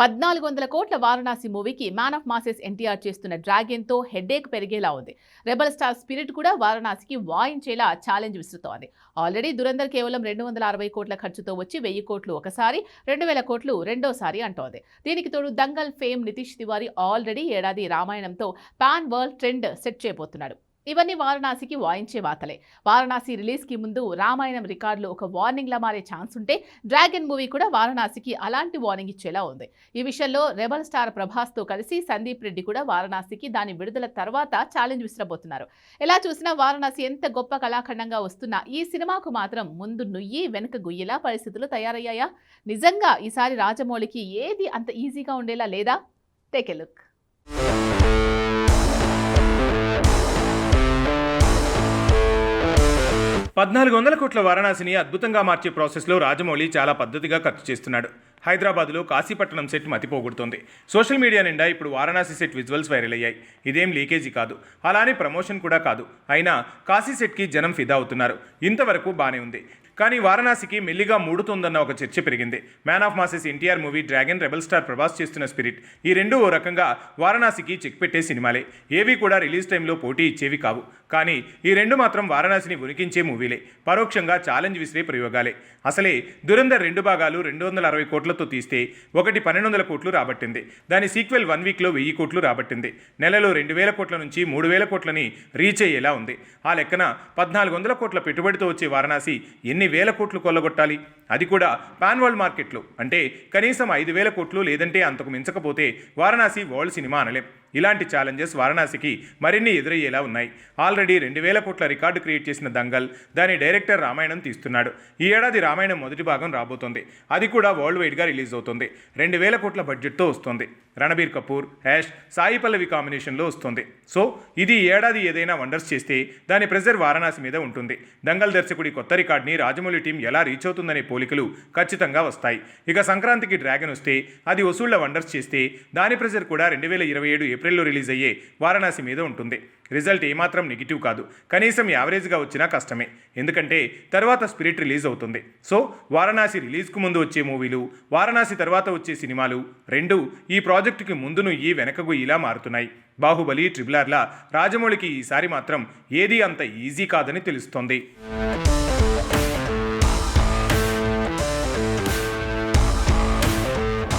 1400 కోట్ల వారణాసి మూవీకి man of masses NTR చేస్తున్న డ్రాగన్తో హెడ్ఏక్ పెరిగేలా ఉంది. రెబల్ స్టార్ స్పిరిట్ కూడా వారణాసికి వాయించేలా ఛాలెంజ్ విసురుతోంది. ఆల్రెడీ దురంధర్ కేవలం 260 కోట్ల ఖర్చుతో వచ్చి 1000 కోట్లు ఒకసారి, 2000 కోట్లు రెండోసారి అంటోంది. దీనికి తోడు దంగల్ ఫేమ్ నితీష్ తివారీ ఆల్రెడీ ఏడాది రామాయణంతో పాన్ వరల్డ్ ట్రెండ్ సెట్ చేయబోతున్నాడు. ఇవన్నీ వారణాసికి వాయించే వార్తలే. వారణాసి రిలీజ్కి ముందు రామాయణం రికార్డులు ఒక వార్నింగ్లా మారే ఛాన్స్ ఉంటే డ్రాగన్ మూవీ కూడా వారణాసికి అలాంటి వార్నింగ్ ఇచ్చేలా ఉంది. ఈ విషయంలో రెబల్ స్టార్ ప్రభాస్తో కలిసి సందీప్ రెడ్డి కూడా వారణాసికి దాని విడుదల తర్వాత ఛాలెంజ్ విసిరబోతున్నారు. ఎలా చూసినా వారణాసి ఎంత గొప్ప కళాఖండంగా వస్తున్నా ఈ సినిమాకు మాత్రం ముందు నుయ్యి వెనుక గుయ్యిలా పరిస్థితులు తయారయ్యాయా? నిజంగా ఈసారి రాజమౌళికి ఏది అంత ఈజీగా ఉండేలా లేదా? Take a look. 1400 కోట్ల వారణాసిని అద్భుతంగా మార్చే ప్రాసెస్లో రాజమౌళి చాలా పద్ధతిగా ఖర్చు చేస్తున్నాడు. హైదరాబాద్లో కాశీపట్నం సెట్ మతిపోగొడుతోంది. సోషల్ మీడియా నిండా ఇప్పుడు వారణాసి సెట్ విజువల్స్ వైరల్ అయ్యాయి. ఇదేం లీకేజీ కాదు, అలానే ప్రమోషన్ కూడా కాదు. అయినా కాశీ సెట్కి జనం ఫిదా అవుతున్నారు. ఇంతవరకు బానే ఉంది. కానీ వారణాసికి మెల్లిగా మూడుతోందన్న ఒక చర్చ పెరిగింది. Man of masses NTR movie, dragon, rebel star Prabhas చేస్తున్న స్పిరిట్, ఈ రెండు ఓ రకంగా వారణాసికి చెక్ పెట్టే సినిమాలే. ఏవి కూడా రిలీజ్ టైంలో పోటీ ఇచ్చేవి కావు. కానీ ఈ రెండు మాత్రం వారణాసిని ఉనికించే మూవీలే. పరోక్షంగా ఛాలెంజ్ విసిరే ప్రయోగాలే. అసలే దురంధర్ 2 భాగాలు 260 కోట్లతో తీస్తే ఒకటి 1200 కోట్లు రాబట్టింది. దాని సీక్వెల్ 1 వీక్లో 1000 కోట్లు రాబట్టింది. నెలలో 2000 కోట్ల నుంచి 3000 కోట్లని రీచ్ అయ్యేలా ఉంది. ఆ లెక్కన 1400 కోట్ల పెట్టుబడితో వచ్చే వారణాసి ఎన్ని వేల కోట్లు కొల్లగొట్టాలి? అది కూడా పాన్ వరల్డ్ మార్కెట్లో. అంటే కనీసం 5000 కోట్లు, లేదంటే అంతకు మించకపోతే వారణాసి వరల్డ్ సినిమా అనలేం. ఇలాంటి ఛాలెంజెస్ వారణాసికి మరిన్ని ఎదురయ్యేలా ఉన్నాయి. ఆల్రెడీ 2000 కోట్ల రికార్డు క్రియేట్ చేసిన దంగల్, దాని డైరెక్టర్ రామాయణం తీస్తున్నాడు. ఈ ఏడాది రామాయణం మొదటి భాగం రాబోతోంది. అది కూడా వరల్డ్ వైడ్గా రిలీజ్ అవుతుంది. 2000 కోట్ల బడ్జెట్తో వస్తుంది. రణబీర్ కపూర్, యాష్, సాయి పల్లవి కాంబినేషన్లో వస్తుంది. సో ఇది ఏడాది ఏదైనా వండర్స్ చేస్తే దాని ప్రెజర్ వారణాసి మీద ఉంటుంది. దంగల్ దర్శకుడి కొత్త రికార్డ్ని రాజమౌళి టీం ఎలా రీచ్ అవుతుందనే పోలికలు ఖచ్చితంగా వస్తాయి. ఇక సంక్రాంతికి డ్రాగన్ వస్తే అది వసూళ్ల వండర్స్ చేస్తే దాని ప్రెజర్ కూడా 2027 ఏప్రిల్లో రిలీజ్ అయ్యే వారణాసి మీద ఉంటుంది. రిజల్ట్ ఏమాత్రం నెగిటివ్ కాదు. కనీసం యావరేజ్గా వచ్చినా కష్టమే. ఎందుకంటే తర్వాత స్పిరిట్ రిలీజ్ అవుతుంది. సో వారణాసి రిలీజ్కు ముందు వచ్చే మూవీలు, వారణాసి తర్వాత వచ్చే సినిమాలు రెండు ఈ ప్రాజెక్టుకి ముందు నుయ్యి వెనక గుయ్యిలా మారుతున్నాయి. బాహుబలి, ట్రిపుల్ ఆర్లా రాజమౌళికి ఈసారి మాత్రం ఏదీ అంత ఈజీ కాదని తెలుస్తోంది.